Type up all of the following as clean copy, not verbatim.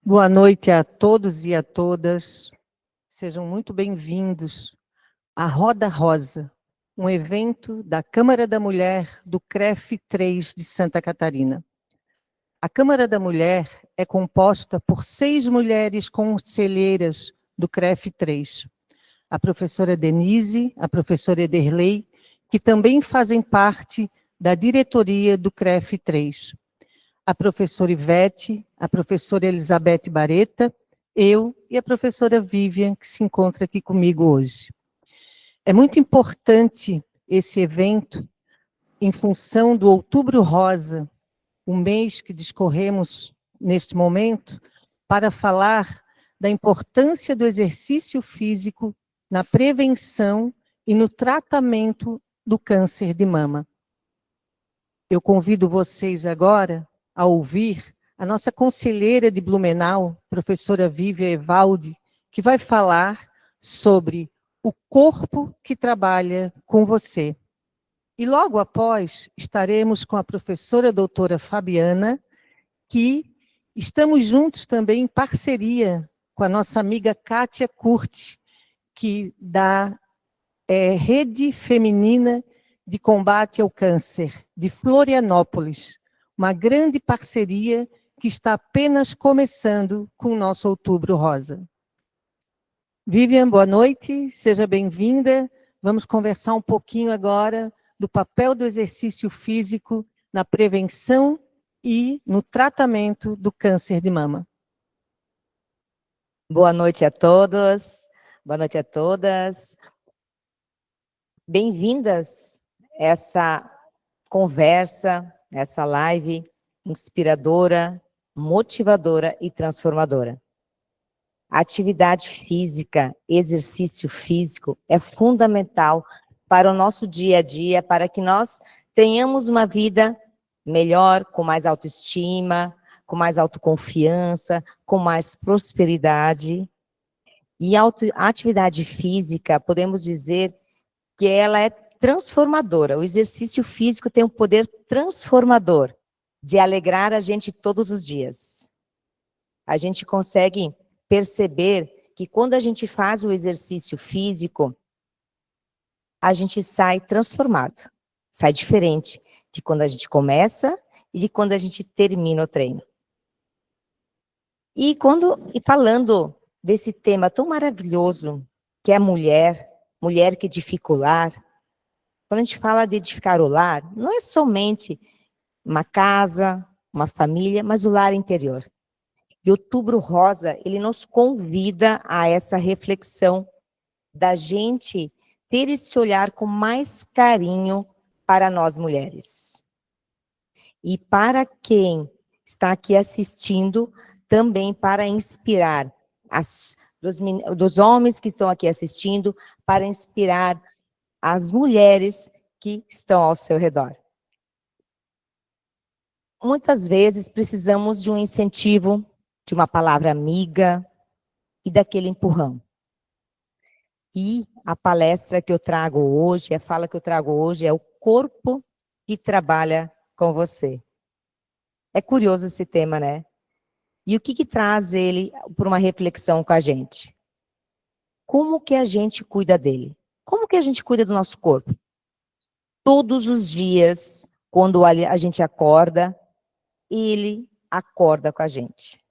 Boa noite a todos e a todas. Sejam muito bem-vindos à Roda Rosa, um evento da Câmara da Mulher do CREF 3 de Santa Catarina. A Câmara da Mulher é composta por 6 mulheres conselheiras do CREF 3. A professora Denise, a professora Ederlei, que também fazem parte da diretoria do CREF 3. A professora Ivete, a professora Elizabeth Bareta, eu e a professora Vivian, que se encontra aqui comigo hoje. É muito importante esse evento, em função do Outubro Rosa, o mês que discorremos neste momento, para falar da importância do exercício físico na prevenção e no tratamento do câncer de mama. Eu convido vocês agora a ouvir a nossa conselheira de Blumenau, professora Vivian Evaldi, que vai falar sobre o corpo que trabalha com você. E logo após, estaremos com a professora doutora Fabiana, que estamos juntos também em parceria com a nossa amiga Kátia Curti, que da Rede Feminina de Combate ao Câncer, de Florianópolis, uma grande parceria que está apenas começando com o nosso Outubro Rosa. Vivian, boa noite, seja bem-vinda. Vamos conversar um pouquinho agora do papel do exercício físico na prevenção e no tratamento do câncer de mama. Boa noite a todos, boa noite a todas. Bem-vindas a essa conversa, essa live inspiradora, motivadora e transformadora. A atividade física, exercício físico é fundamental para o nosso dia a dia, para que nós tenhamos uma vida melhor, com mais autoestima, com mais autoconfiança, com mais prosperidade. E a atividade física, podemos dizer que ela é transformadora. O exercício físico tem um poder transformador de alegrar a gente todos os dias. A gente consegue perceber que quando a gente faz o exercício físico, a gente sai transformado, sai diferente de quando a gente começa e de quando a gente termina o treino. E falando desse tema tão maravilhoso, que é a mulher que edifica o lar, quando a gente fala de edificar o lar, não é somente uma casa, uma família, mas o lar interior. E Outubro Rosa, ele nos convida a essa reflexão da gente ter esse olhar com mais carinho para nós mulheres. E para quem está aqui assistindo, também para inspirar dos homens que estão aqui assistindo, para inspirar as mulheres que estão ao seu redor. Muitas vezes precisamos de um incentivo, de uma palavra amiga e daquele empurrão. E a palestra que eu trago hoje, a fala que eu trago hoje é o corpo que trabalha com você. É curioso esse tema, né? E o que traz ele para uma reflexão com a gente? Como que a gente cuida dele? Como que a gente cuida do nosso corpo? Todos os dias, quando a gente acorda, ele acorda com a gente.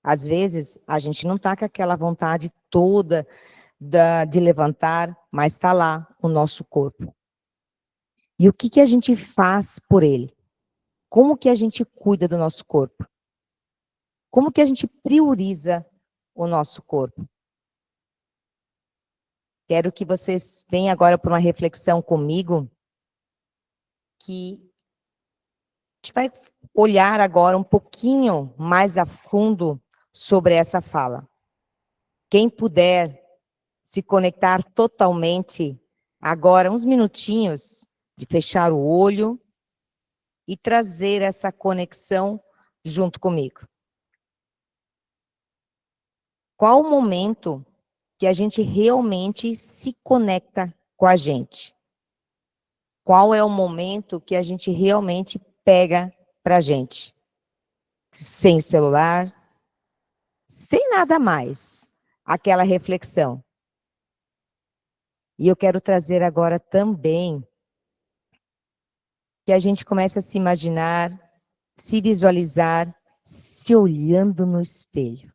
Às vezes, a gente não está com aquela vontade toda de levantar, mas está lá o nosso corpo. E o que a gente faz por ele? Como que a gente cuida do nosso corpo? Como que a gente prioriza o nosso corpo? Quero que vocês venham agora para uma reflexão comigo, que a gente vai olhar agora um pouquinho mais a fundo sobre essa fala. Quem puder se conectar totalmente agora, uns minutinhos, de fechar o olho e trazer essa conexão junto comigo. Qual o momento que a gente realmente se conecta com a gente? Qual é o momento que a gente realmente pega pra gente? sem celular, sem nada mais, aquela reflexão. E eu quero trazer agora também que a gente comece a se imaginar, se visualizar, se olhando no espelho.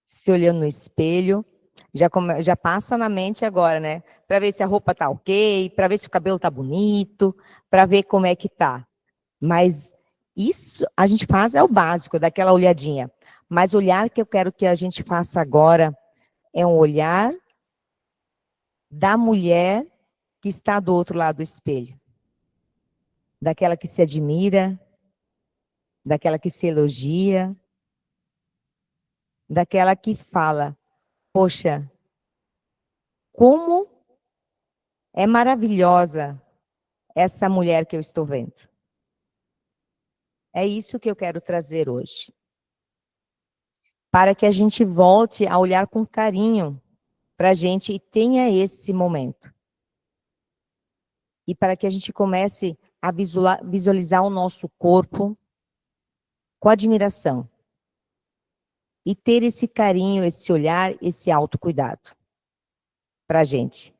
Se olhando no espelho, já passa na mente agora, né? Para ver se a roupa tá ok, para ver se o cabelo tá bonito, para ver como é que tá. Mas isso a gente faz é o básico, daquela olhadinha. Mas o olhar que eu quero que a gente faça agora é um olhar da mulher que está do outro lado do espelho. Daquela que se admira, daquela que se elogia, daquela que fala, poxa, como é maravilhosa essa mulher que eu estou vendo. É isso que eu quero trazer hoje. Para que a gente volte a olhar com carinho para a gente e tenha esse momento. E para que a gente comece a visualizar o nosso corpo com admiração. E ter esse carinho, esse olhar, esse autocuidado para a gente.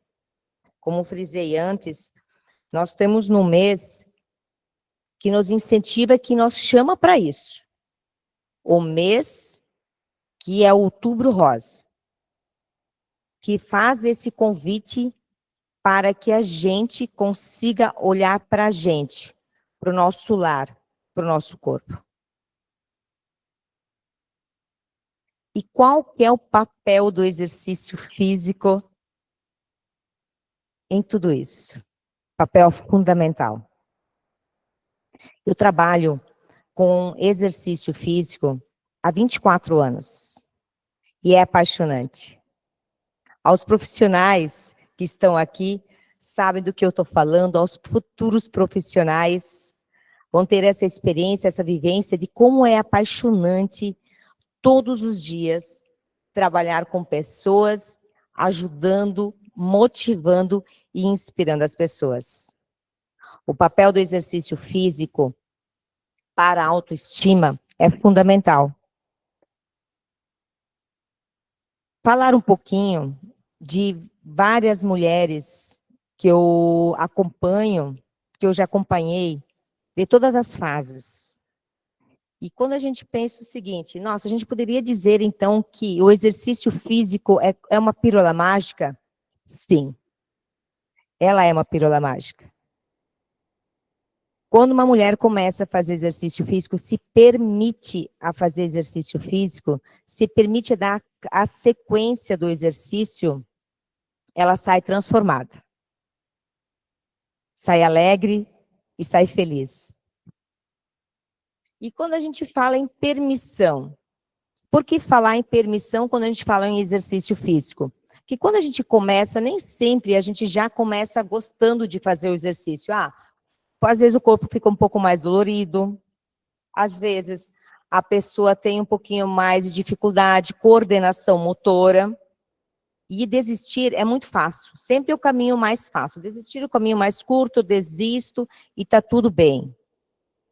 Como frisei antes, nós temos no mês que nos incentiva, que nos chama para isso. O mês que é o Outubro Rosa. Que faz esse convite para que a gente consiga olhar para a gente, para o nosso lar, para o nosso corpo. E qual que é o papel do exercício físico em tudo isso? Papel fundamental. Eu trabalho com exercício físico há 24 anos. E é apaixonante. Aos profissionais que estão aqui, sabem do que eu estou falando, aos futuros profissionais, vão ter essa experiência, essa vivência de como é apaixonante todos os dias trabalhar com pessoas, ajudando, motivando e inspirando as pessoas. O papel do exercício físico para a autoestima é fundamental. Falar um pouquinho de várias mulheres que eu acompanho, que eu já acompanhei, de todas as fases. E quando a gente pensa o seguinte, nossa, a gente poderia dizer então que o exercício físico é uma pílula mágica? Sim, ela é uma pílula mágica. Quando uma mulher começa a fazer exercício físico, se permite a fazer exercício físico, se permite dar a sequência do exercício, ela sai transformada. Sai alegre e sai feliz. E quando a gente fala em permissão, por que falar em permissão quando a gente fala em exercício físico? Porque quando a gente começa, nem sempre a gente já começa gostando de fazer o exercício. Às vezes o corpo fica um pouco mais dolorido, às vezes a pessoa tem um pouquinho mais de dificuldade, coordenação motora, e desistir é muito fácil, sempre é o caminho mais fácil. Desistir é o caminho mais curto, eu desisto e está tudo bem.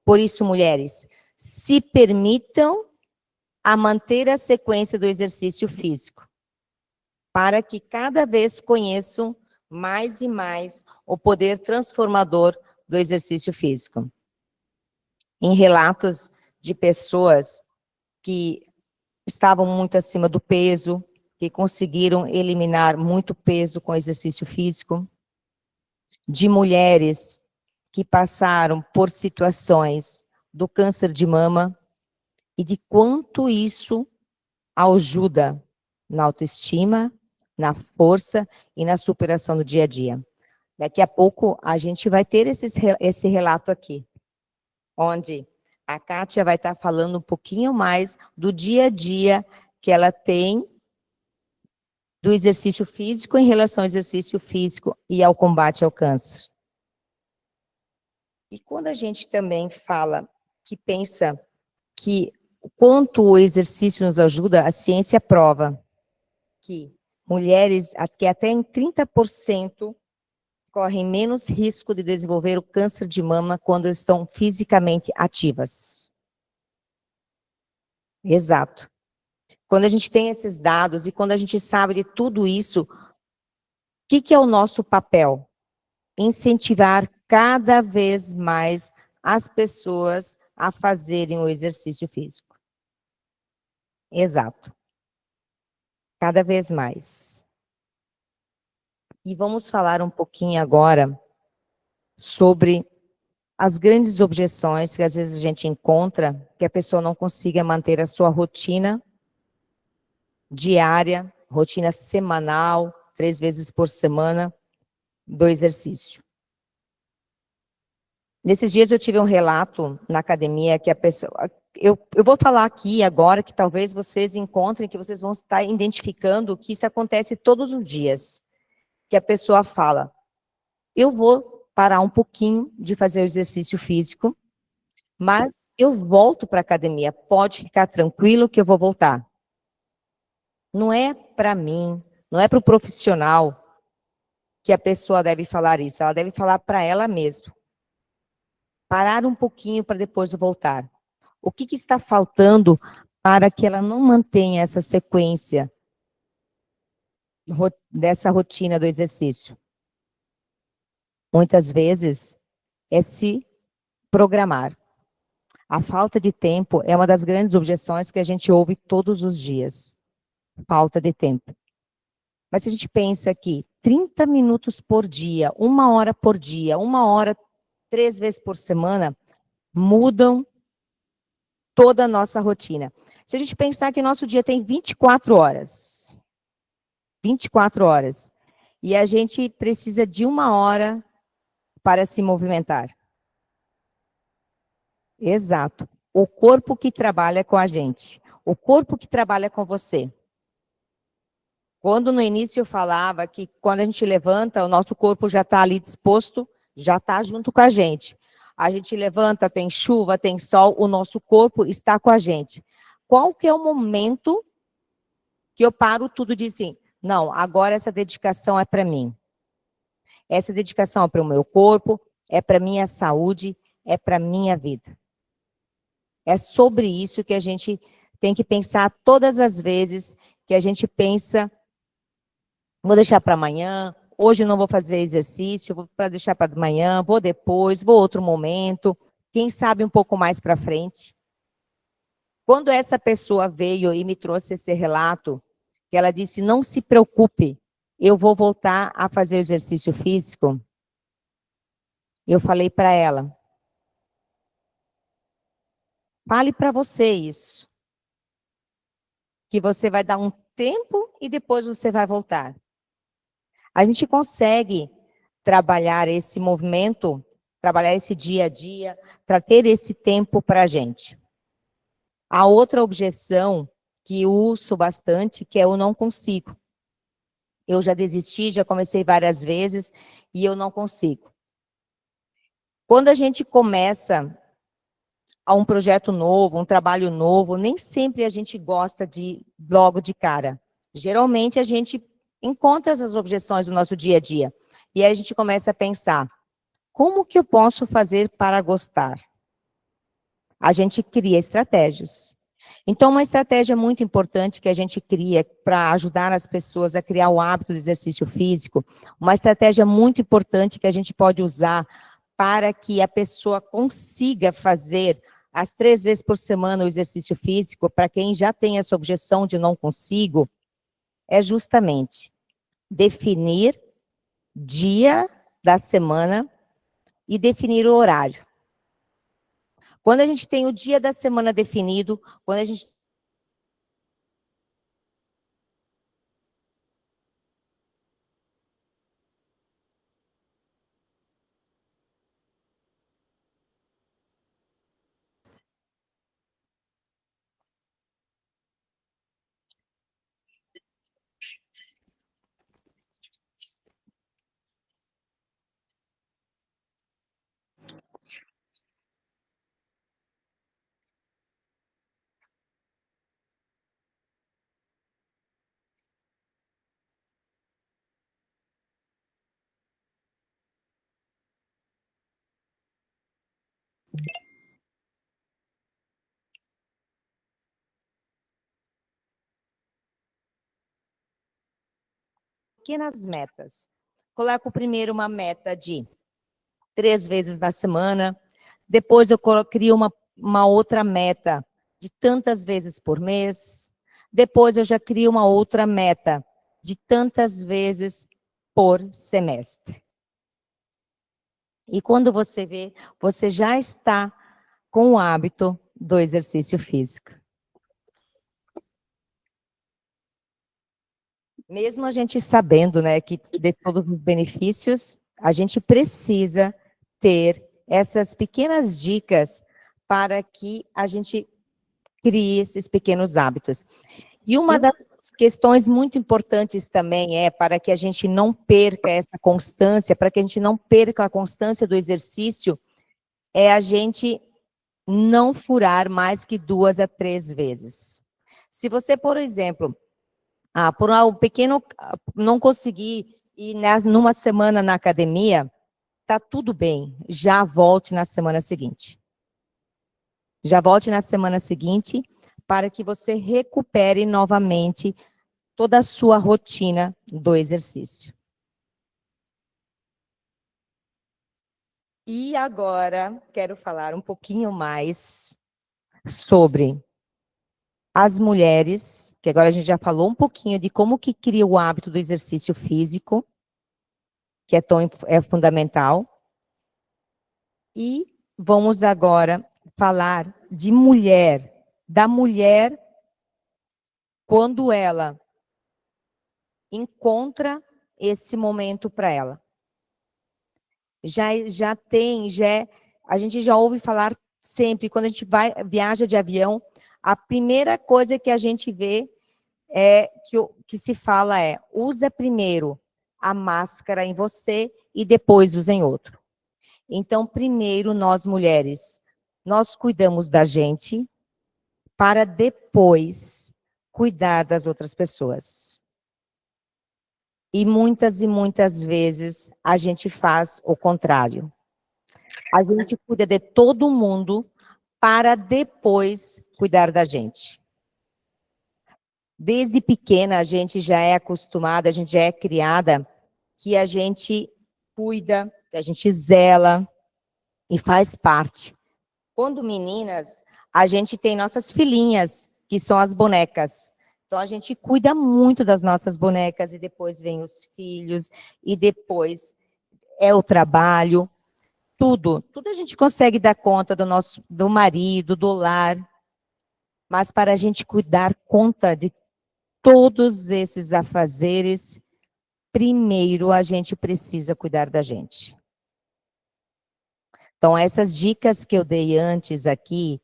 Por isso, mulheres, se permitam a manter a sequência do exercício físico, para que cada vez conheçam mais e mais o poder transformador do exercício físico. Em relatos de pessoas que estavam muito acima do peso, que conseguiram eliminar muito peso com exercício físico, de mulheres que passaram por situações do câncer de mama e de quanto isso ajuda na autoestima, na força e na superação do dia a dia. Daqui a pouco a gente vai ter esse relato aqui, onde a Kátia vai estar falando um pouquinho mais do dia a dia que ela tem do exercício físico em relação ao exercício físico e ao combate ao câncer. E quando a gente também fala, que pensa que o quanto o exercício nos ajuda, a ciência prova que mulheres, que até em 30% correm menos risco de desenvolver o câncer de mama quando estão fisicamente ativas. Exato. Quando a gente tem esses dados e quando a gente sabe de tudo isso, o que é o nosso papel? Incentivar cada vez mais as pessoas a fazerem o exercício físico. Exato. Cada vez mais. E vamos falar um pouquinho agora sobre as grandes objeções que às vezes a gente encontra, que a pessoa não consiga manter a sua rotina diária, rotina semanal, 3 vezes por semana, do exercício. Nesses dias eu tive um relato na academia que a pessoa... Eu vou falar aqui agora que talvez vocês encontrem, que vocês vão estar identificando que isso acontece todos os dias. Que a pessoa fala, eu vou parar um pouquinho de fazer o exercício físico, mas eu volto para a academia, pode ficar tranquilo que eu vou voltar. Não é para mim, não é para o profissional que a pessoa deve falar isso, ela deve falar para ela mesma. Parar um pouquinho para depois voltar. O que está faltando para que ela não mantenha essa sequência dessa rotina do exercício? Muitas vezes é se programar. A falta de tempo é uma das grandes objeções que a gente ouve todos os dias. Falta de tempo. Mas se a gente pensa que 30 minutos por dia, 1 hora por dia, 1 hora 3 vezes por semana, mudam toda a nossa rotina. Se a gente pensar que nosso dia tem 24 horas, 24 horas, e a gente precisa de 1 hora para se movimentar. Exato. O corpo que trabalha com a gente, o corpo que trabalha com você. Quando no início eu falava que quando a gente levanta, o nosso corpo já está ali disposto, já está junto com a gente. A gente levanta, tem chuva, tem sol, o nosso corpo está com a gente. Qual que é o momento que eu paro tudo e digo assim, não, agora essa dedicação é para mim. Essa dedicação é para o meu corpo, é para minha saúde, é para minha vida. É sobre isso que a gente tem que pensar todas as vezes que a gente pensa, vou deixar para amanhã, hoje não vou fazer exercício, vou para deixar para amanhã, vou depois, vou outro momento, quem sabe um pouco mais para frente. Quando essa pessoa veio e me trouxe esse relato, que ela disse, não se preocupe, eu vou voltar a fazer o exercício físico, eu falei para ela, fale para você isso, que você vai dar um tempo e depois você vai voltar. A gente consegue trabalhar esse movimento, trabalhar esse dia a dia, para ter esse tempo para a gente. A outra objeção que eu uso bastante, que é eu não consigo. Eu já desisti, já comecei várias vezes e eu não consigo. Quando a gente começa a um projeto novo, um trabalho novo, nem sempre a gente gosta de logo de cara. Geralmente a gente encontra essas objeções no nosso dia a dia. E aí a gente começa a pensar, como que eu posso fazer para gostar? A gente cria estratégias. Então, uma estratégia muito importante que a gente cria para ajudar as pessoas a criar o hábito do exercício físico, uma estratégia muito importante que a gente pode usar para que a pessoa consiga fazer as 3 vezes por semana o exercício físico, para quem já tem essa objeção de não consigo, é justamente definir dia da semana e definir o horário. Quando a gente tem o dia da semana definido, quando a gente pequenas metas. Coloco primeiro uma meta de 3 vezes na semana, depois eu crio uma outra meta de tantas vezes por mês, depois eu já crio uma outra meta de tantas vezes por semestre. E quando você vê, você já está com o hábito do exercício físico. Mesmo a gente sabendo, né, que de todos os benefícios, a gente precisa ter essas pequenas dicas para que a gente crie esses pequenos hábitos. E uma das questões muito importantes também é para que a gente não perca essa constância, para que a gente não perca a constância do exercício, é a gente não furar mais que 2 a 3 vezes. Se você, por exemplo, por um pequeno não conseguir ir numa semana na academia, tá tudo bem, já volte na semana seguinte. Já volte na semana seguinte para que você recupere novamente toda a sua rotina do exercício. E agora, quero falar um pouquinho mais sobre as mulheres, que agora a gente já falou um pouquinho de como que cria o hábito do exercício físico, que é fundamental. E vamos agora falar de mulher, da mulher quando ela encontra esse momento para ela. A gente já ouve falar sempre, quando a gente viaja de avião, a primeira coisa que a gente vê que se fala usa primeiro a máscara em você e depois usa em outro. Então, primeiro nós mulheres, nós cuidamos da gente para depois cuidar das outras pessoas. E muitas vezes a gente faz o contrário. A gente cuida de todo mundo para depois cuidar da gente. Desde pequena a gente já é acostumada, a gente já é criada que a gente cuida, que a gente zela e faz parte. Quando meninas, a gente tem nossas filhinhas, que são as bonecas. Então, a gente cuida muito das nossas bonecas, e depois vem os filhos, e depois é o trabalho, tudo. Tudo a gente consegue dar conta do marido, do lar. Mas para a gente cuidar conta de todos esses afazeres, primeiro a gente precisa cuidar da gente. Então, essas dicas que eu dei antes aqui,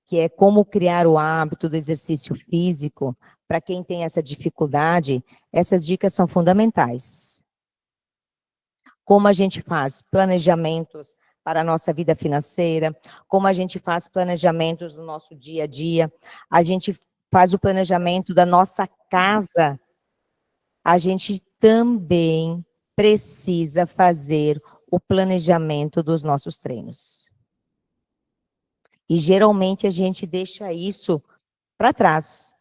que é como criar o hábito do exercício físico, para quem tem essa dificuldade, essas dicas são fundamentais. Como a gente faz planejamentos para a nossa vida financeira, como a gente faz planejamentos no nosso dia a dia, a gente faz o planejamento da nossa casa, a gente também precisa fazer o planejamento dos nossos treinos. E geralmente a gente deixa isso para trás.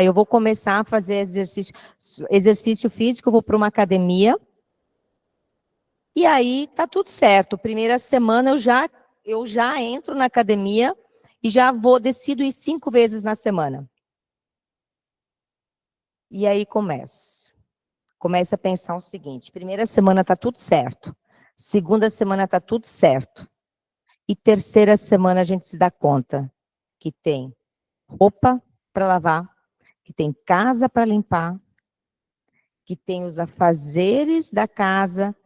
Eu vou começar a fazer exercício físico, vou para uma academia, e aí tá tudo certo. Primeira semana eu já entro na academia e decido ir 5 vezes na semana. E aí começa a pensar o seguinte: primeira semana tá tudo certo, segunda semana tá tudo certo, e terceira semana a gente se dá conta que tem roupa para lavar, que tem casa para limpar, que tem os afazeres da casa,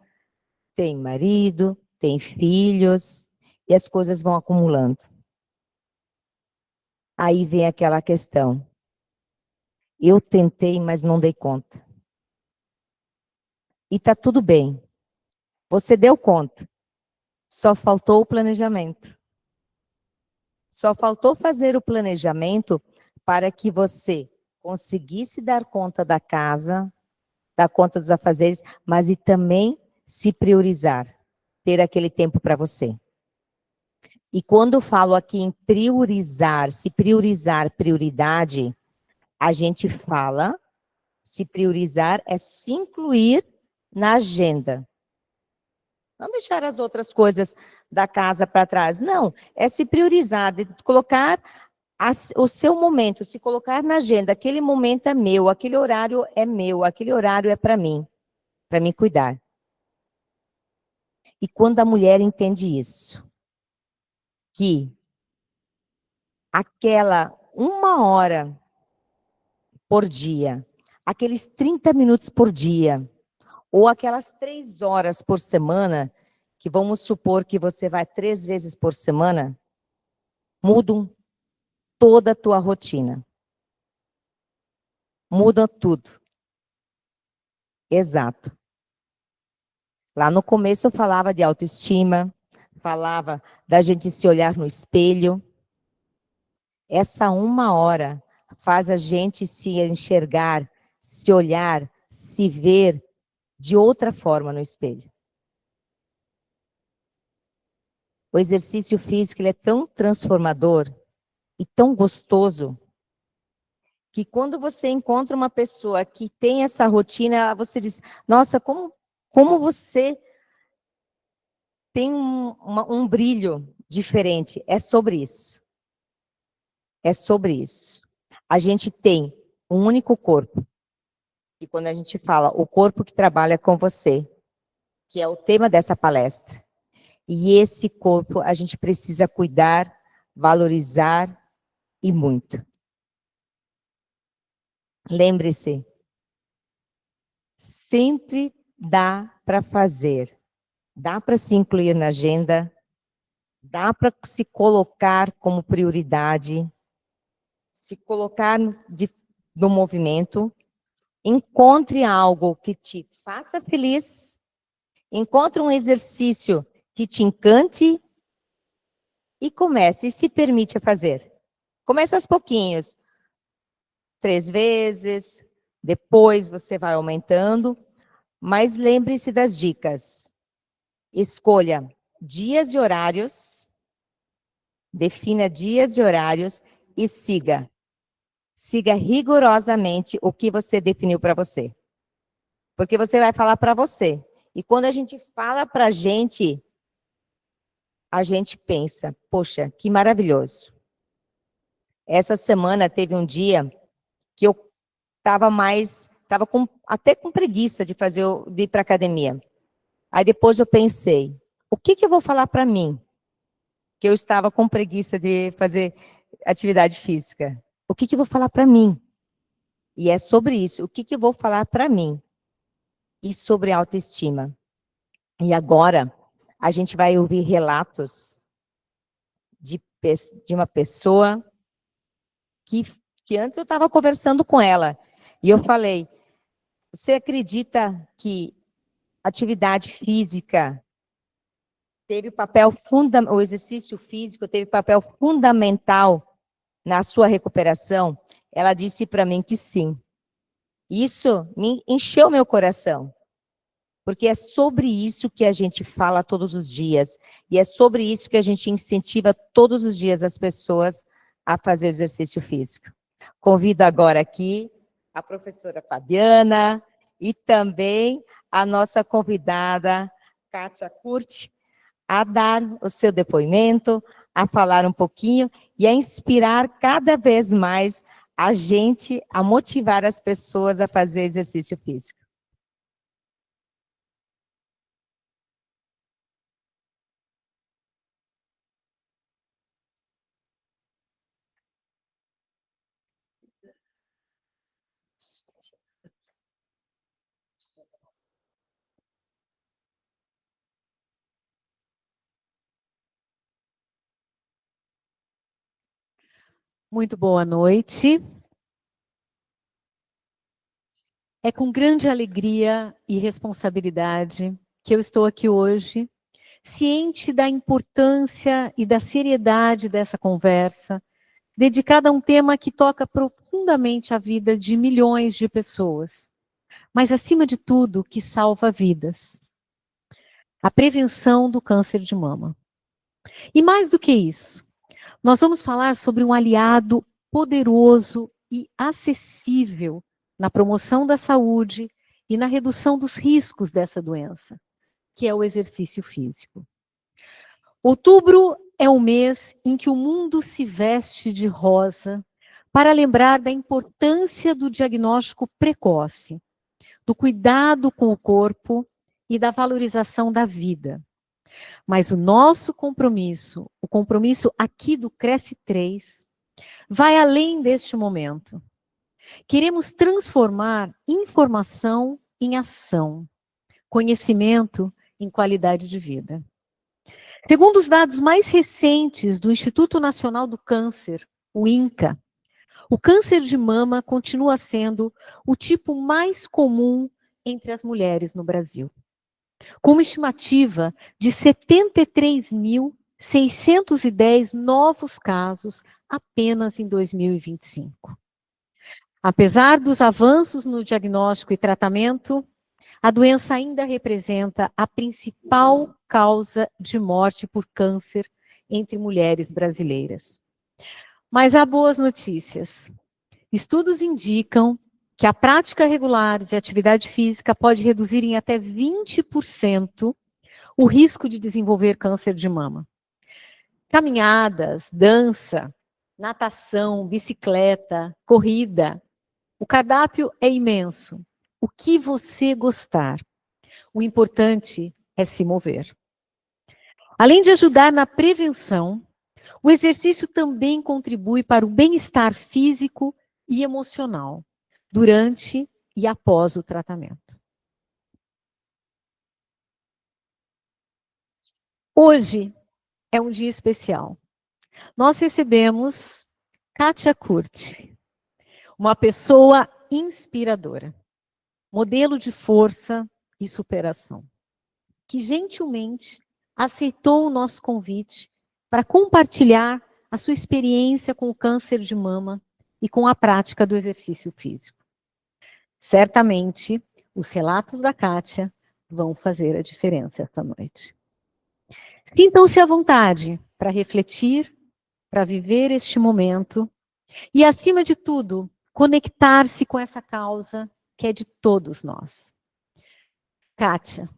tem marido, tem filhos, e as coisas vão acumulando. Aí vem aquela questão: eu tentei, mas não dei conta. E tá tudo bem. Você deu conta. Só faltou o planejamento. Só faltou fazer o planejamento para que você conseguisse dar conta da casa, dar conta dos afazeres, mas e também se priorizar, ter aquele tempo para você. E quando eu falo aqui em priorizar, se priorizar, prioridade, a gente fala Se priorizar é se incluir na agenda. Não deixar as outras coisas da casa para trás. Não, é se priorizar, de colocar o seu momento, se colocar na agenda. Aquele momento é meu, aquele horário é meu, aquele horário é para mim cuidar. E quando a mulher entende isso, que aquela 1 hora por dia, aqueles 30 minutos por dia, ou aquelas 3 horas por semana, que vamos supor que você vai 3 vezes por semana, mudam toda a tua rotina. Mudam tudo. Exato. Lá no começo eu falava de autoestima, falava da gente se olhar no espelho. Essa 1 hora faz a gente se enxergar, se olhar, se ver de outra forma no espelho. O exercício físico ele é tão transformador e tão gostoso que quando você encontra uma pessoa que tem essa rotina, você diz, nossa, como você tem um brilho diferente. É sobre isso. É sobre isso. A gente tem um único corpo. E quando a gente fala o corpo que trabalha com você, que é o tema dessa palestra, e esse corpo a gente precisa cuidar, valorizar e muito. Lembre-se, sempre dá para fazer, dá para se incluir na agenda, dá para se colocar como prioridade, se colocar no movimento, encontre algo que te faça feliz, encontre um exercício que te encante e comece, e se permite a fazer. Comece aos pouquinhos, 3 vezes, depois você vai aumentando, mas lembre-se das dicas. Escolha dias e horários, defina dias e horários e siga. Siga rigorosamente o que você definiu para você. Porque você vai falar para você. E quando a gente fala para a gente pensa, poxa, que maravilhoso. Essa semana teve um dia que eu estava até com preguiça de ir para academia. Aí depois eu pensei, o que eu vou falar para mim? Que eu estava com preguiça de fazer atividade física. O que eu vou falar para mim? E é sobre isso, o que eu vou falar para mim? E sobre autoestima. E agora, a gente vai ouvir relatos de uma pessoa que antes eu estava conversando com ela, e eu falei, você acredita que atividade física teve papel fundamental, o exercício físico teve papel fundamental na sua recuperação? Ela disse para mim que sim. Isso me encheu meu coração, porque é sobre isso que a gente fala todos os dias, e é sobre isso que a gente incentiva todos os dias as pessoas a fazer exercício físico. Convido agora aqui a professora Fabiana e também a nossa convidada, Kátia Curti, a dar o seu depoimento, a falar um pouquinho e a inspirar cada vez mais a gente, a motivar as pessoas a fazer exercício físico. Muito boa noite. É com grande alegria e responsabilidade que eu estou aqui hoje, ciente da importância e da seriedade dessa conversa, dedicada a um tema que toca profundamente a vida de milhões de pessoas, mas, acima de tudo, que salva vidas. A prevenção do câncer de mama. E mais do que isso, nós vamos falar sobre um aliado poderoso e acessível na promoção da saúde e na redução dos riscos dessa doença, que é o exercício físico. Outubro é o mês em que o mundo se veste de rosa para lembrar da importância do diagnóstico precoce, do cuidado com o corpo e da valorização da vida. Mas o nosso compromisso, o compromisso aqui do CREF 3, vai além deste momento. Queremos transformar informação em ação, conhecimento em qualidade de vida. Segundo os dados mais recentes do Instituto Nacional do Câncer, o INCA, o câncer de mama continua sendo o tipo mais comum entre as mulheres no Brasil, com uma estimativa de 73.610 novos casos apenas em 2025. Apesar dos avanços no diagnóstico e tratamento, a doença ainda representa a principal causa de morte por câncer entre mulheres brasileiras. Mas há boas notícias. Estudos indicam que a prática regular de atividade física pode reduzir em até 20% o risco de desenvolver câncer de mama. Caminhadas, dança, natação, bicicleta, corrida. O cardápio é imenso. O que você gostar. O importante é se mover. Além de ajudar na prevenção, o exercício também contribui para o bem-estar físico e emocional, durante e após o tratamento. Hoje é um dia especial. Nós recebemos Kátia Kurth, uma pessoa inspiradora, modelo de força e superação, que gentilmente aceitou o nosso convite para compartilhar a sua experiência com o câncer de mama e com a prática do exercício físico. Certamente, os relatos da Kátia vão fazer a diferença esta noite. Sintam-se à vontade para refletir, para viver este momento e, acima de tudo, conectar-se com essa causa que é de todos nós. Kátia,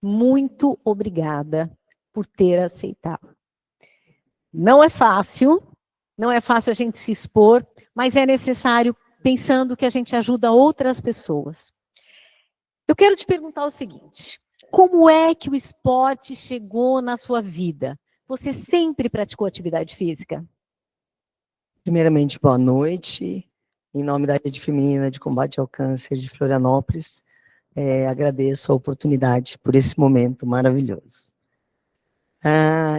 muito obrigada por ter aceitado. Não é fácil a gente se expor, mas é necessário pensando que a gente ajuda outras pessoas. Eu quero te perguntar o seguinte: como é que o esporte chegou na sua vida? Você sempre praticou atividade física? Primeiramente, boa noite. Em nome da Rede Feminina de Combate ao Câncer de Florianópolis, agradeço a oportunidade por esse momento maravilhoso.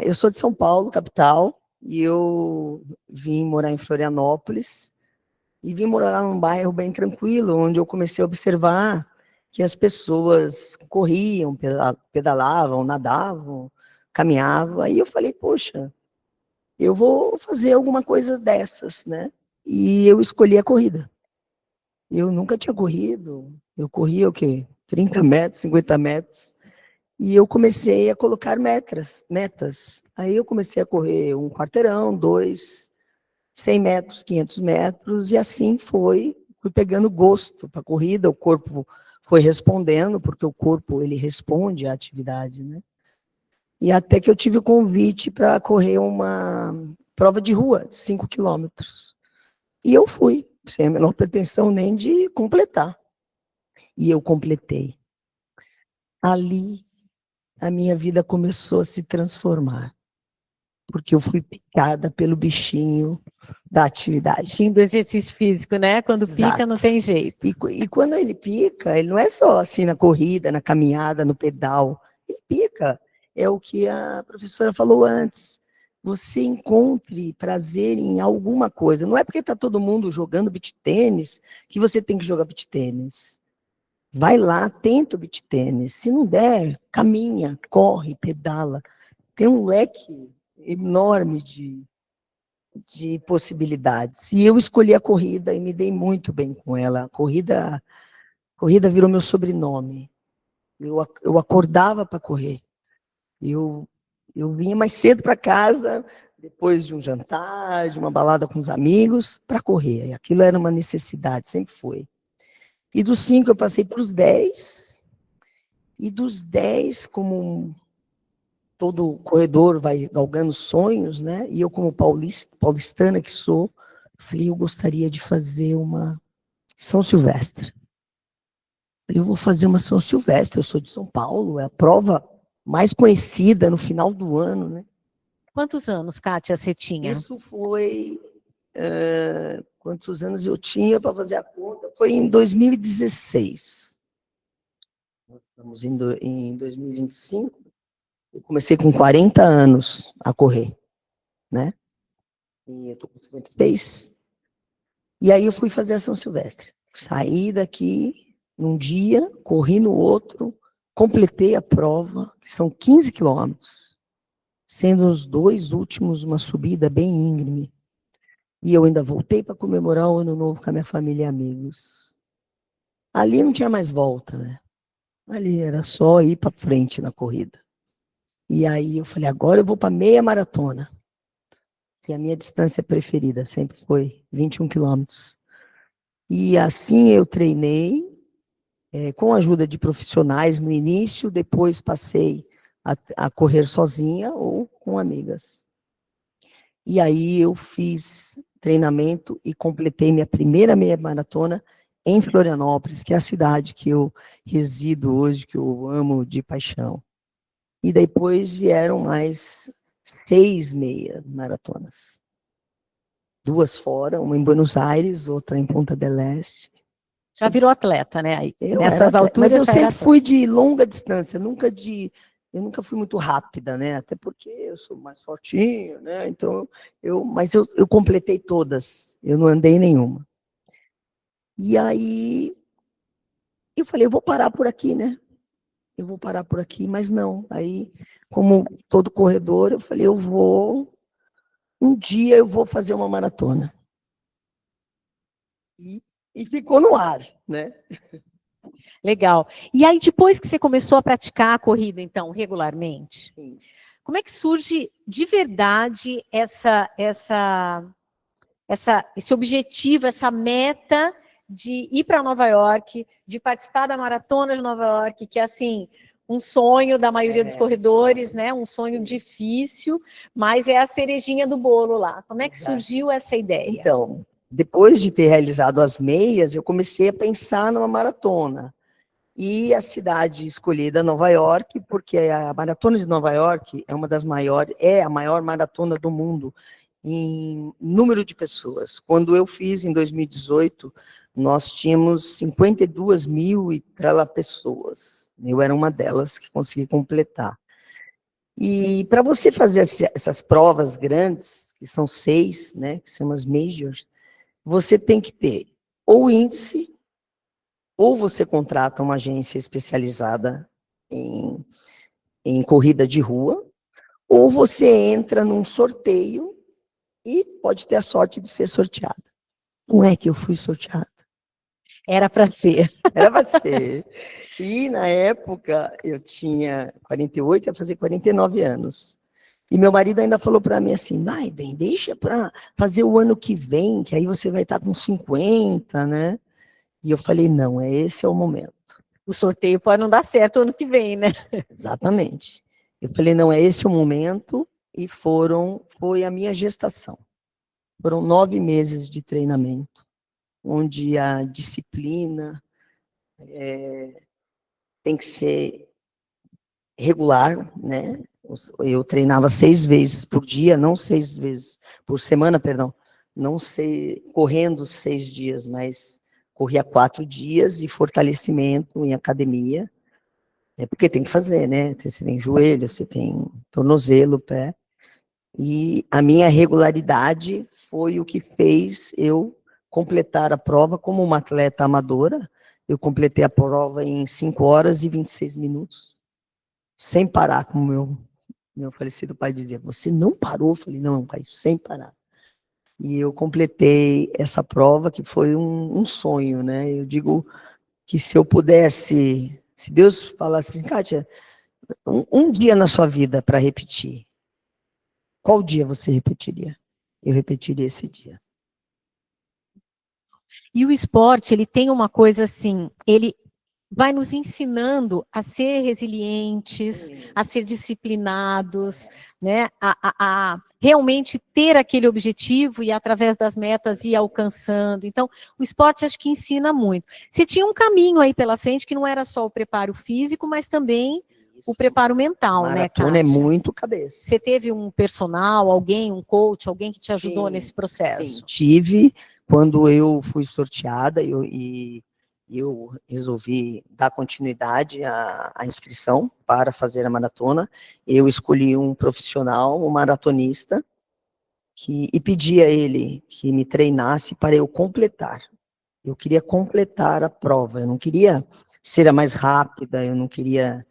Eu sou de São Paulo, capital, e eu vim morar em Florianópolis, e vim morar num bairro bem tranquilo, onde eu comecei a observar que as pessoas corriam, pedalavam, nadavam, caminhavam. Aí eu falei, poxa, eu vou fazer alguma coisa dessas, né? E eu escolhi a corrida. Eu nunca tinha corrido, eu corria o quê? 30 metros, 50 metros. E eu comecei a colocar metas. Aí eu comecei a correr 1 quarteirão, 2, 100 metros, 500 metros, e assim fui pegando gosto para a corrida, o corpo foi respondendo, porque o corpo ele responde à atividade, né? E até que eu tive o convite para correr uma prova de rua, de 5 quilômetros. E eu fui, sem a menor pretensão nem de completar. E eu completei. Ali, a minha vida começou a se transformar. Porque eu fui picada pelo bichinho da atividade. Bichinho do exercício físico, né? Quando Exato. Pica, não tem jeito. E quando ele pica, ele não é só assim na corrida, na caminhada, no pedal. Ele pica. É o que a professora falou antes. Você encontre prazer em alguma coisa. Não é porque está todo mundo jogando beach tênis que você tem que jogar beach tênis. Vai lá, tenta o beach tênis. Se não der, caminha, corre, pedala. Tem um leque enorme de possibilidades. E eu escolhi a corrida e me dei muito bem com ela. A corrida virou meu sobrenome. Eu acordava para correr. Eu vinha mais cedo para casa, depois de um jantar, de uma balada com os amigos, para correr. E aquilo era uma necessidade, sempre foi. E dos 5 eu passei para os 10. E dos 10, como todo corredor vai galgando sonhos, né? E eu, como paulistana que sou, falei, eu gostaria de fazer uma São Silvestre. Falei, eu vou fazer uma São Silvestre, eu sou de São Paulo, é a prova mais conhecida no final do ano, né? Quantos anos, Kátia, você tinha? Isso foi... quantos anos eu tinha para fazer a conta? Foi em 2016. Nós estamos em 2025. Eu comecei com 40 anos a correr, né? E eu estou com 56. E aí eu fui fazer a São Silvestre. Saí daqui num dia, corri no outro, completei a prova, que são 15 quilômetros, sendo os 2 últimos uma subida bem íngreme. E eu ainda voltei para comemorar o Ano Novo com a minha família e amigos. Ali não tinha mais volta, né? Ali era só ir para frente na corrida. E aí eu falei, agora eu vou para meia maratona. Que a minha distância preferida sempre foi 21 quilômetros. E assim eu treinei, com a ajuda de profissionais no início, depois passei a correr sozinha ou com amigas. E aí eu fiz treinamento e completei minha primeira meia maratona em Florianópolis, que é a cidade que eu resido hoje, que eu amo de paixão. E depois vieram mais 6 meia maratonas. 2 fora, uma em Buenos Aires, outra em Punta del Este. Já virou atleta, né? Aí, Eu nessas era atleta, alturas, mas eu já sempre era fui de longa distância, eu nunca fui muito rápida, né? Até porque eu sou mais fortinho, né? Então, mas eu completei todas, eu não andei nenhuma. E aí, eu falei, eu vou parar por aqui, né? Eu vou parar por aqui, mas não. Aí, como todo corredor, eu falei, um dia eu vou fazer uma maratona. E ficou no ar, né? Legal. E aí, depois que você começou a praticar a corrida, então, regularmente, Sim. como é que surge de verdade esse objetivo, essa meta de ir para Nova York, de participar da Maratona de Nova York, que é, assim, um sonho da maioria dos corredores, né? Um sonho difícil, mas é a cerejinha do bolo lá. Como é que surgiu essa ideia? Então, depois de ter realizado as meias, eu comecei a pensar numa maratona. E a cidade escolhida, Nova York, porque a Maratona de Nova York é uma das maiores, é a maior maratona do mundo em número de pessoas. Quando eu fiz em 2018, nós tínhamos 52 mil e trala pessoas. Eu era uma delas que consegui completar. E para você fazer essas provas grandes, que são 6, né, que são as majors, você tem que ter ou índice, ou você contrata uma agência especializada em corrida de rua, ou você entra num sorteio e pode ter a sorte de ser sorteada. Não é que eu fui sorteada. Era para ser. Era para ser. E, na época, eu tinha 48, ia fazer 49 anos. E meu marido ainda falou para mim assim, vai, bem, deixa para fazer o ano que vem, que aí você vai estar com 50, né? E eu falei, não, esse é o momento. O sorteio pode não dar certo ano que vem, né? Exatamente. Eu falei, não, é esse o momento, e foi a minha gestação. Foram 9 meses de treinamento, onde a disciplina tem que ser regular, né? Eu treinava 6 vezes por dia, não 6 vezes por semana, perdão, não sei, correndo 6 dias, mas corria 4 dias e fortalecimento em academia, porque tem que fazer, né? Você tem joelho, você tem tornozelo, pé, e a minha regularidade foi o que fez eu completar a prova como uma atleta amadora. Eu completei a prova em 5 horas e 26 minutos, sem parar, como meu falecido pai dizia, você não parou? Eu falei, não, pai, sem parar. E eu completei essa prova, que foi um sonho, né? Eu digo que se eu pudesse, se Deus falasse assim, Kátia, um dia na sua vida para repetir, qual dia você repetiria? Eu repetiria esse dia. E o esporte, ele tem uma coisa assim, ele vai nos ensinando a ser resilientes, a ser disciplinados, né? A realmente ter aquele objetivo e, através das metas, ir alcançando. Então, o esporte acho que ensina muito. Você tinha um caminho aí pela frente que não era só o preparo físico, mas também o preparo mental, né, Kátia? Maratona é muito cabeça. Você teve um personal, alguém, um coach, alguém que te ajudou Sim, nesse processo? Sim, tive. Quando eu fui sorteada, eu resolvi dar continuidade à inscrição para fazer a maratona. Eu escolhi um profissional, um maratonista, e pedi a ele que me treinasse para eu completar. Eu queria completar a prova, eu não queria ser a mais rápida, eu queria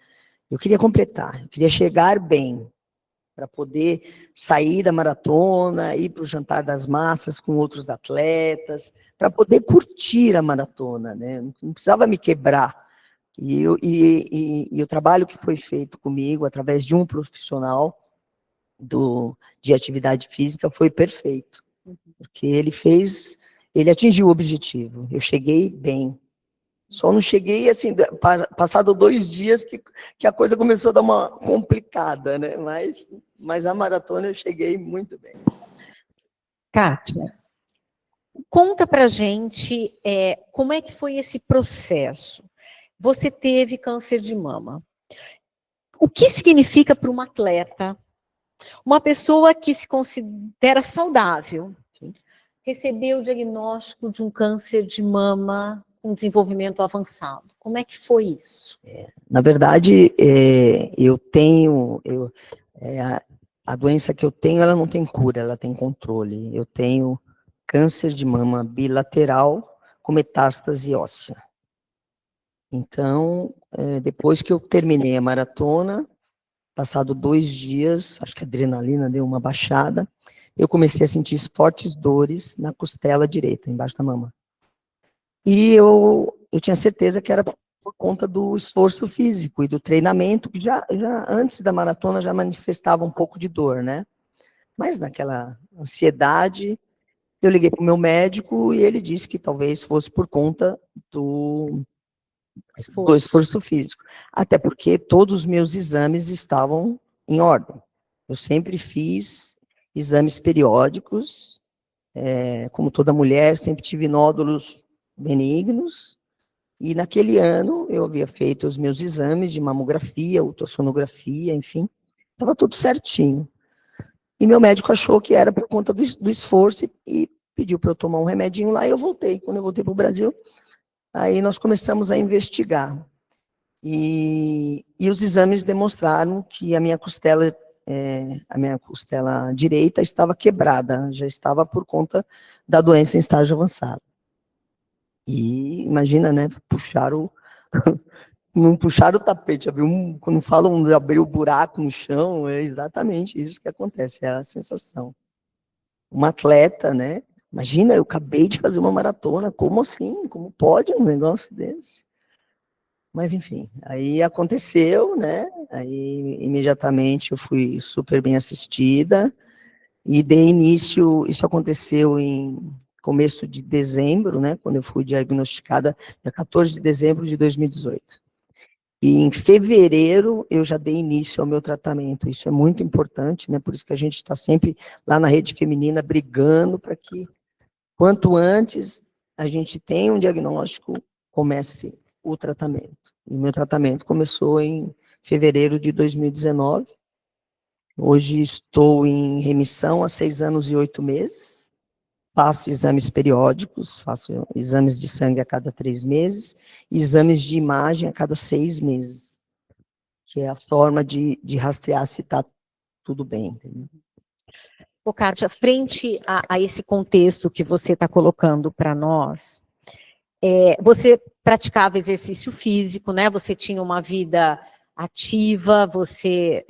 completar, eu queria chegar bem, para poder sair da maratona, ir para o jantar das massas com outros atletas, para poder curtir a maratona, né? Não precisava me quebrar. E o trabalho que foi feito comigo, através de um profissional de atividade física, foi perfeito. Porque ele atingiu o objetivo. Eu cheguei bem. Só não cheguei, assim, passado 2 dias que a coisa começou a dar uma complicada, né? Mas a maratona eu cheguei muito bem. Kátia, conta pra gente como é que foi esse processo. Você teve câncer de mama. O que significa para uma atleta, uma pessoa que se considera saudável, receber o diagnóstico de um câncer de mama com desenvolvimento avançado? Como é que foi isso? Na verdade, a doença que eu tenho, ela não tem cura, ela tem controle. Eu tenho câncer de mama bilateral com metástase óssea. Então, depois que eu terminei a maratona, passado 2 dias, acho que a adrenalina deu uma baixada, eu comecei a sentir fortes dores na costela direita, embaixo da mama. E eu tinha certeza que era por conta do esforço físico e do treinamento, que já antes da maratona já manifestava um pouco de dor, né? Mas naquela ansiedade, eu liguei para o meu médico e ele disse que talvez fosse por conta do esforço físico. Até porque todos os meus exames estavam em ordem. Eu sempre fiz exames periódicos, como toda mulher, sempre tive nódulos benignos, e naquele ano eu havia feito os meus exames de mamografia, ultrassonografia, enfim, estava tudo certinho. E meu médico achou que era por conta do esforço e pediu para eu tomar um remedinho lá e eu voltei. Quando eu voltei para o Brasil, aí nós começamos a investigar. E os exames demonstraram que a minha costela direita estava quebrada, já estava por conta da doença em estágio avançado. E imagina, né, não puxaram o tapete, quando falam de abrir o buraco no chão, é exatamente isso que acontece, é a sensação. Uma atleta, né, imagina, eu acabei de fazer uma maratona, como assim? Como pode um negócio desse? Mas, enfim, aí aconteceu, né, aí imediatamente eu fui super bem assistida, e dei início, isso aconteceu em começo de dezembro, né, quando eu fui diagnosticada, dia 14 de dezembro de 2018. E em fevereiro eu já dei início ao meu tratamento, isso é muito importante, né, por isso que a gente está sempre lá na Rede Feminina brigando para que, quanto antes a gente tenha um diagnóstico, comece o tratamento. E o meu tratamento começou em fevereiro de 2019, hoje estou em remissão há 6 anos e 8 meses, faço exames periódicos, faço exames de sangue a cada 3 meses, exames de imagem a cada 6 meses, que é a forma de rastrear se está tudo bem. Entendeu? Ô, Kátia, frente a esse contexto que você está colocando para nós, você praticava exercício físico, né? Você tinha uma vida ativa, você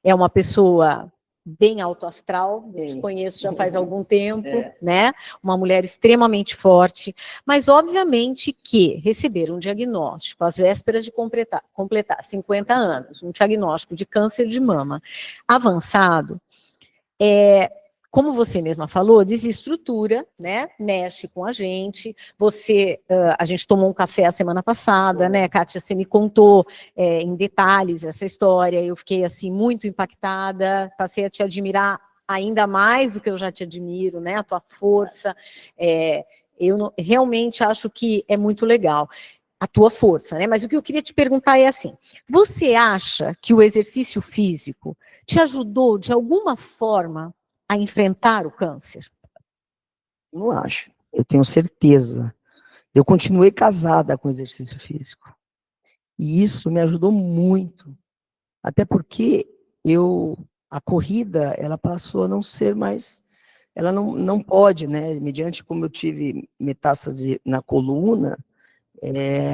é uma pessoa bem autoastral, eu te conheço já faz algum tempo, né? Uma mulher extremamente forte, mas obviamente que receber um diagnóstico às vésperas de completar 50 anos, um diagnóstico de câncer de mama avançado, como você mesma falou, desestrutura, né? Mexe com a gente. A gente tomou um café a semana passada, né, Kátia? Você me contou em detalhes essa história. Eu fiquei assim muito impactada, passei a te admirar ainda mais do que eu já te admiro, né? A tua força. Realmente acho que é muito legal a tua força, né? Mas o que eu queria te perguntar é assim: você acha que o exercício físico te ajudou de alguma forma a enfrentar o câncer? Não acho. Eu tenho certeza. Eu continuei casada com exercício físico. E isso me ajudou muito. Até porque a corrida, ela passou a não ser mais, ela não pode, né? Mediante como eu tive metástase na coluna,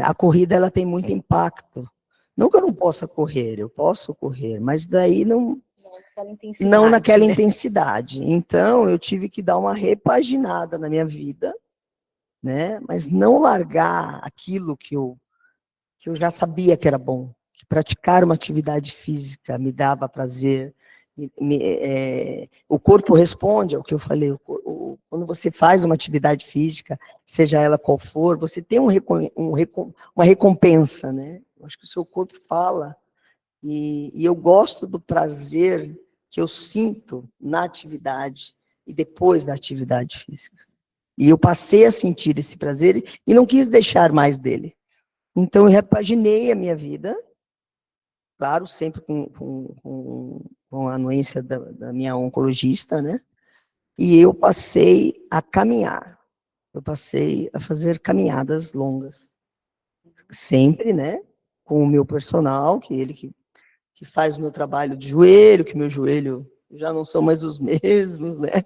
a corrida, ela tem muito impacto. Não que eu não possa correr, eu posso correr, mas daí não naquela intensidade. Então, eu tive que dar uma repaginada na minha vida, né? Mas não largar aquilo que eu já sabia que era bom, que praticar uma atividade física me dava prazer. O corpo responde ao que eu falei. Quando você faz uma atividade física, seja ela qual for, você tem uma recompensa, né? Eu acho que o seu corpo fala. E eu gosto do prazer que eu sinto na atividade e depois da atividade física. E eu passei a sentir esse prazer e não quis deixar mais dele. Então, eu repaginei a minha vida, claro, sempre com a anuência da minha oncologista, né? E eu passei a caminhar. Eu passei a fazer caminhadas longas. Sempre, né? Com o meu personal, que faz o meu trabalho de joelho, que meu joelho já não são mais os mesmos, né?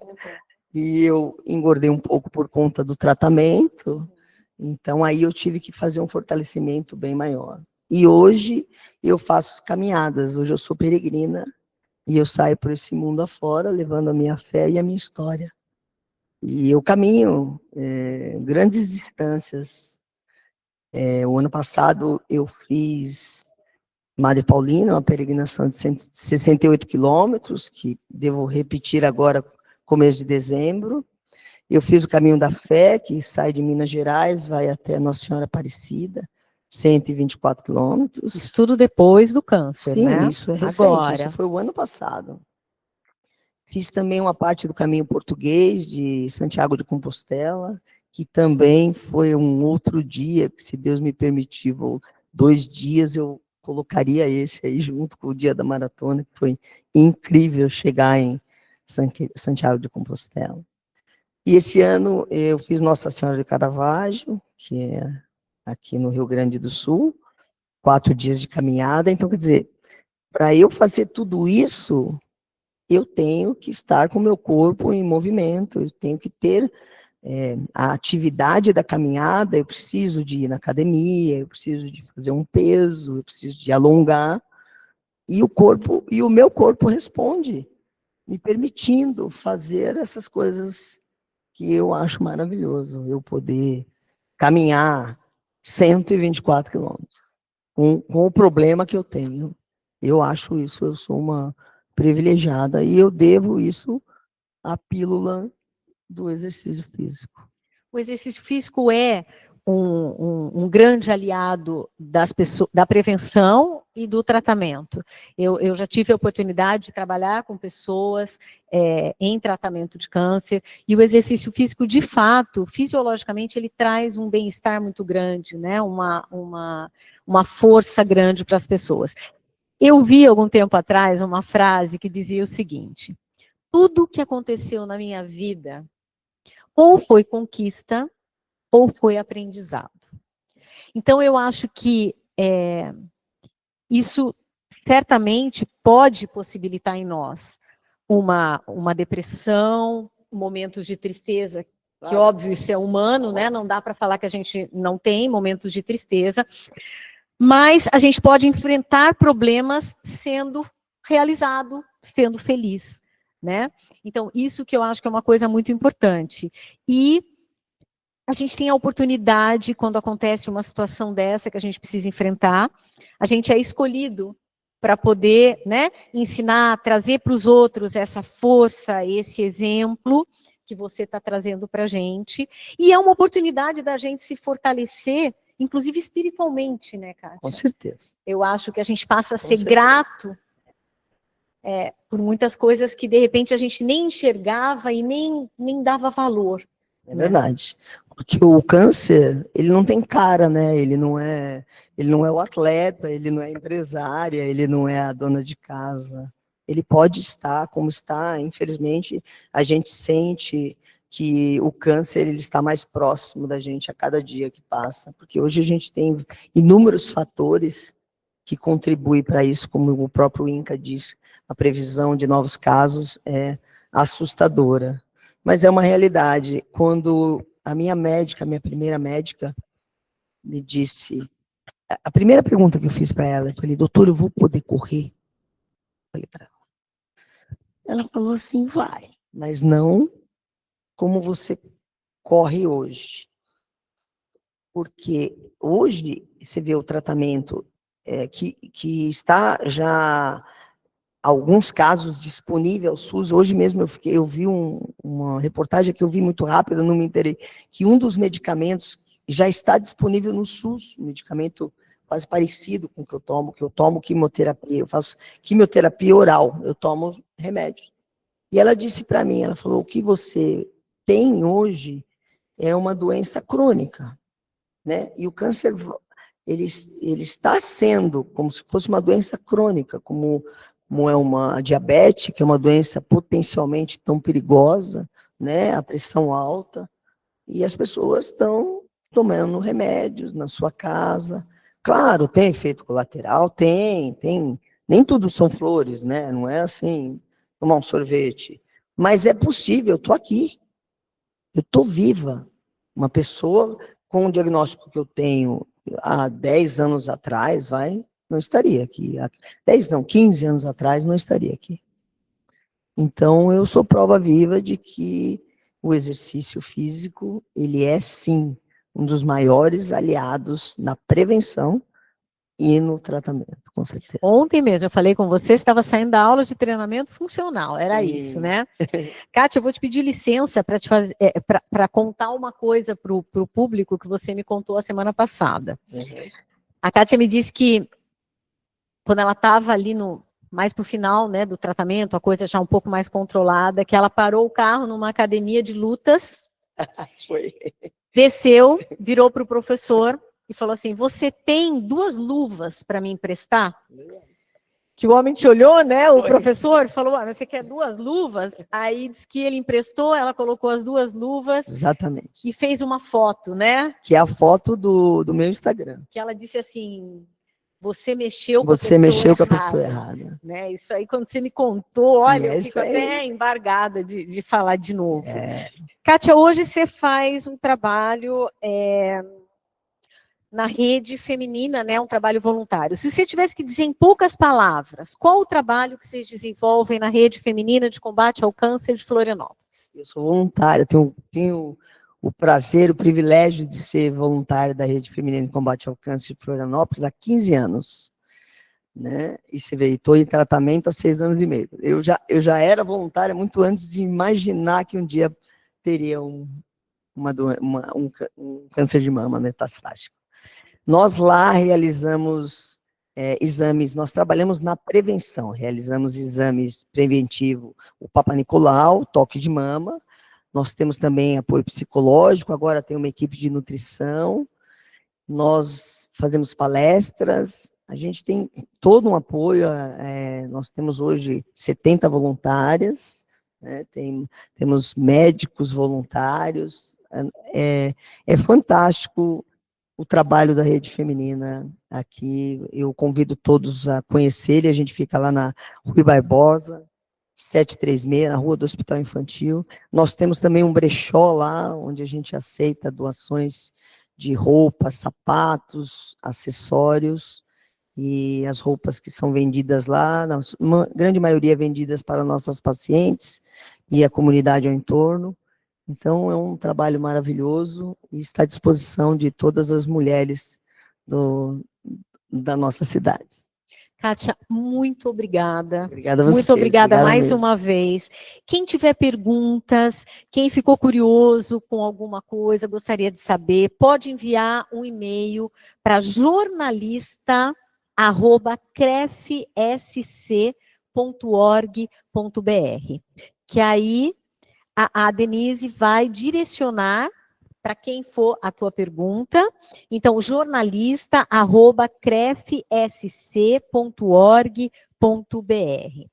E eu engordei um pouco por conta do tratamento. Então, aí eu tive que fazer um fortalecimento bem maior. E hoje eu faço caminhadas, hoje eu sou peregrina e eu saio por esse mundo afora, levando a minha fé e a minha história. E eu caminho grandes distâncias. O ano passado eu fiz Madre Paulina, uma peregrinação de 68 quilômetros, que devo repetir agora, começo de dezembro. Eu fiz o Caminho da Fé, que sai de Minas Gerais, vai até Nossa Senhora Aparecida, 124 quilômetros. Isso tudo depois do câncer, Sim, né? isso é recente, Agora. isso foi o ano passado. Fiz também uma parte do Caminho Português, de Santiago de Compostela, que também foi um outro dia, que se Deus me permitiu, 2 dias, eu colocaria esse aí junto com o dia da maratona, que foi incrível chegar em Santiago de Compostela. E esse ano eu fiz Nossa Senhora de Caravaggio, que é aqui no Rio Grande do Sul, 4 dias de caminhada. Então, quer dizer, para eu fazer tudo isso, eu tenho que estar com o meu corpo em movimento, eu tenho que ter a atividade da caminhada, eu preciso de ir na academia, eu preciso de fazer um peso, eu preciso de alongar, e o meu corpo responde, me permitindo fazer essas coisas que eu acho maravilhoso, eu poder caminhar 124 quilômetros, com o problema que eu tenho. Eu acho isso, eu sou uma privilegiada, e eu devo isso à pílula do exercício físico. O exercício físico é um grande aliado da prevenção e do tratamento. Eu já tive a oportunidade de trabalhar com pessoas em tratamento de câncer, e o exercício físico, de fato, fisiologicamente, ele traz um bem-estar muito grande, né? Uma força grande para as pessoas. Eu vi, algum tempo atrás, uma frase que dizia o seguinte: tudo que aconteceu na minha vida ou foi conquista, ou foi aprendizado. Então, eu acho que isso certamente pode possibilitar em nós uma depressão, momentos de tristeza, que óbvio, isso é humano, né? Não dá para falar que a gente não tem momentos de tristeza, mas a gente pode enfrentar problemas sendo realizado, sendo feliz, né? Então, isso que eu acho que é uma coisa muito importante. E a gente tem a oportunidade, quando acontece uma situação dessa que a gente precisa enfrentar, a gente é escolhido para poder, né, ensinar, trazer para os outros essa força, esse exemplo que você está trazendo para a gente. E é uma oportunidade da gente se fortalecer, inclusive espiritualmente, né, Kátia? Com certeza. Eu acho que a gente passa a Com ser certeza. grato por muitas coisas que, de repente, a gente nem enxergava e nem dava valor. É verdade. Porque o câncer, ele não tem cara, né? Ele não é o atleta, ele não é empresária, ele não é a dona de casa. Ele pode estar como está, infelizmente, a gente sente que o câncer ele está mais próximo da gente a cada dia que passa, porque hoje a gente tem inúmeros fatores que contribuem para isso, como o próprio INCA diz, a previsão de novos casos é assustadora. Mas é uma realidade. Quando a minha médica, a minha primeira médica, me disse... A primeira pergunta que eu fiz para ela, eu falei, doutor, eu vou poder correr? Falei para ela. Ela falou assim, vai, mas não como você corre hoje. Porque hoje, você vê o tratamento que está já... alguns casos disponíveis ao SUS. Hoje mesmo eu vi uma reportagem que eu vi muito rápida, não me interessei, que um dos medicamentos já está disponível no SUS, um medicamento quase parecido com o que eu tomo quimioterapia, eu faço quimioterapia oral, eu tomo remédio. E ela disse para mim, ela falou, o que você tem hoje é uma doença crônica, né? E o câncer, ele está sendo como se fosse uma doença crônica, como é uma diabetes, que é uma doença potencialmente tão perigosa, né? A pressão alta, e as pessoas estão tomando remédios na sua casa. Claro, tem efeito colateral, tem, nem tudo são flores, né? Não é assim, tomar um sorvete. Mas é possível, eu estou aqui, eu estou viva. Uma pessoa com o diagnóstico que eu tenho há 10 anos atrás, não estaria aqui. 10 não, 15 anos atrás, não estaria aqui. Então, eu sou prova viva de que o exercício físico, ele é, sim, um dos maiores aliados na prevenção e no tratamento, com certeza. Ontem mesmo eu falei com você estava saindo da aula de treinamento funcional, era isso, né? Kátia, eu vou te pedir licença para te fazer, para contar uma coisa para o público que você me contou a semana passada. A Kátia me disse que quando ela estava ali mais para o final, né, do tratamento, a coisa já um pouco mais controlada, que ela parou o carro numa academia de lutas, Foi. desceu, virou para o professor e falou assim, você tem 2 luvas para me emprestar? Que o homem te olhou, né, o professor, falou, você quer 2 luvas? Aí disse que ele emprestou, ela colocou as 2 luvas. Exatamente. E fez uma foto, né? Que é a foto do meu Instagram. Que ela disse assim, você mexeu com a pessoa errada. Né? Isso aí, quando você me contou, olha, eu fico até embargada de falar de novo. Kátia, hoje você faz um trabalho na rede feminina, né, um trabalho voluntário. Se você tivesse que dizer em poucas palavras, qual o trabalho que vocês desenvolvem na rede feminina de combate ao câncer de Florianópolis? Eu sou voluntária, tenho o prazer, o privilégio de ser voluntária da Rede Feminina de Combate ao Câncer de Florianópolis há 15 anos. Né? E você vê, estou em tratamento há 6 anos e meio. Eu já era voluntária muito antes de imaginar que um dia teria um câncer de mama metastático. Nós lá realizamos exames, nós trabalhamos na prevenção, realizamos exames preventivos, o Papa Nicolau, toque de mama, nós temos também apoio psicológico, agora tem uma equipe de nutrição, nós fazemos palestras, a gente tem todo um apoio, nós temos hoje 70 voluntárias, né, temos médicos voluntários, é fantástico o trabalho da Rede Feminina aqui, eu convido todos a conhecerem, a gente fica lá na Rui Barbosa, 736, na Rua do Hospital Infantil. Nós temos também um brechó lá, onde a gente aceita doações de roupas, sapatos, acessórios, e as roupas que são vendidas lá, uma grande maioria vendidas para nossas pacientes e a comunidade ao entorno. Então, é um trabalho maravilhoso e está à disposição de todas as mulheres da nossa cidade. Kátia, muito obrigada. Obrigada a vocês. Muito obrigada mais mesmo. uma vez. Quem tiver perguntas, quem ficou curioso com alguma coisa, gostaria de saber, pode enviar um e-mail para jornalista@crefsc.org.br, que aí a Denise vai direcionar para quem for a tua pergunta. Então, jornalista@crefsc.org.br.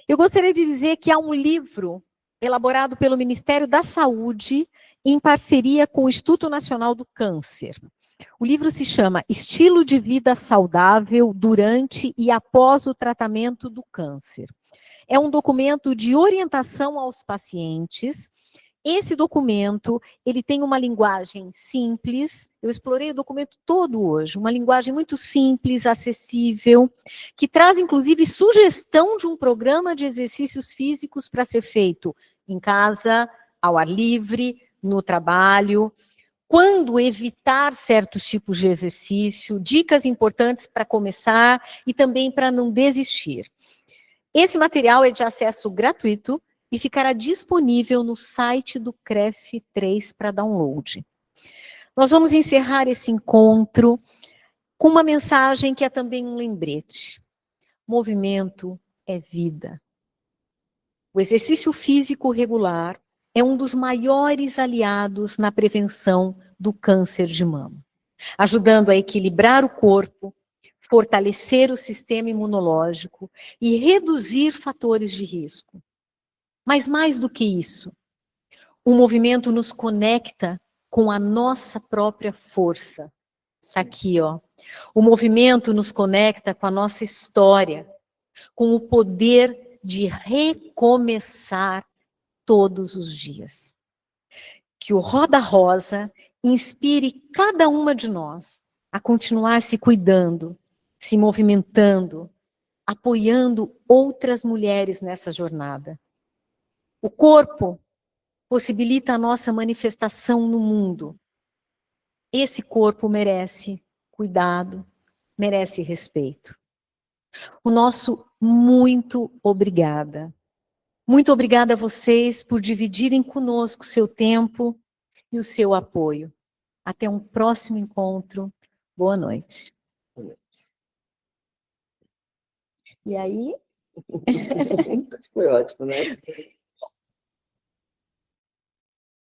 Eu gostaria de dizer que há um livro elaborado pelo Ministério da Saúde em parceria com o Instituto Nacional do Câncer. O livro se chama Estilo de Vida Saudável durante e após o tratamento do câncer. É um documento de orientação aos pacientes. Esse documento, ele tem uma linguagem simples, eu explorei o documento todo hoje, uma linguagem muito simples, acessível, que traz, inclusive, sugestão de um programa de exercícios físicos para ser feito em casa, ao ar livre, no trabalho, quando evitar certos tipos de exercício, dicas importantes para começar e também para não desistir. Esse material é de acesso gratuito e ficará disponível no site do CREF 3 para download. Nós vamos encerrar esse encontro com uma mensagem que é também um lembrete. Movimento é vida. O exercício físico regular é um dos maiores aliados na prevenção do câncer de mama, ajudando a equilibrar o corpo, fortalecer o sistema imunológico e reduzir fatores de risco. Mas mais do que isso, o movimento nos conecta com a nossa própria força. Está aqui, ó. O movimento nos conecta com a nossa história, com o poder de recomeçar todos os dias. Que o Roda Rosa inspire cada uma de nós a continuar se cuidando, se movimentando, apoiando outras mulheres nessa jornada. O corpo possibilita a nossa manifestação no mundo. Esse corpo merece cuidado, merece respeito. O nosso muito obrigada. Muito obrigada a vocês por dividirem conosco o seu tempo e o seu apoio. Até um próximo encontro. Boa noite. E aí? Foi ótimo, né?